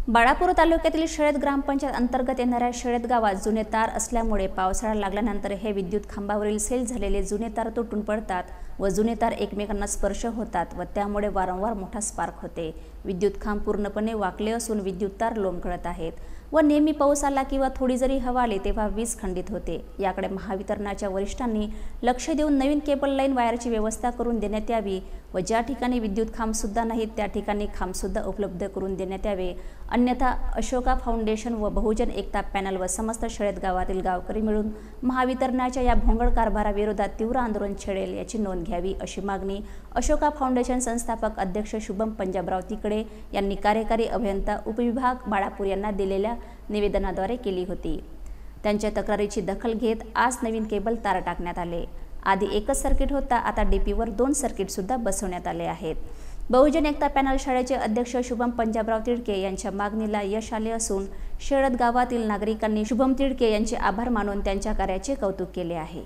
बाळापूर तालुक्यातील शेळद ग्रामपंचायत अंतर्गत येणाऱ्या शेळद गावात जुने तार असल्यामुळे पावसाळा लागल्यानंतर हे विद्युत खांबावरील सेल झालेले जुने तार तुटून पडतात व जुने तार एकमेकांना स्पर्श होतात व त्यामुळे वारंवार मोठा स्पार्क होते। विद्युत खांब पूर्णपणे वाकले असून विद्युत तार लोंबकळत आहेत व नेहमी पाऊस आला किंवा थोडी जरी हवा आली तेव्हा वीज खंडित होते। याकडे महावितरणाच्या वरिष्ठांनी लक्ष देऊन नवीन केबल लाईन वायरची व्यवस्था करून देण्यात यावी व ज्या ठिकाणी विद्युत खांब सुद्धा नाहीत त्या ठिकाणी खांब सुद्धा उपलब्ध करून देण्यात यावे, अन्यथा अशोका फाउंडेशन व बहुजन एकता पॅनल व समस्त शेळद गावातील गावकरी मिळून महावितरणाच्या या भोंगळ कारभाराविरोधात तीव्र आंदोलन छेडेल याची नोंद घ्यावी अशी मागणी अशोका फाउंडेशन संस्थापक अध्यक्ष शुभम पंजाबराव तिकडे यांनी कार्यकारी अभियंता उपविभाग बाळापूर यांना दिलेल्या निवेदनाद्वारे केली होती। त्यांच्या तक्रारीची दखल घेत आज नवीन केबल तार टाकण्यात आले। आधी एकच सर्किट होता, आता डीपीवर 2 सर्किट सुद्धा बसवण्यात आले आहेत। बहुजन एकता पॅनल शाळेचे अध्यक्ष शुभम पंजाबराव तिडके यांच्या मागणीला यश आले असून शेळद गावातील नागरिकांनी शुभम तिडके यांचे आभार मानून त्यांच्या कार्याचे कौतुक केले आहे।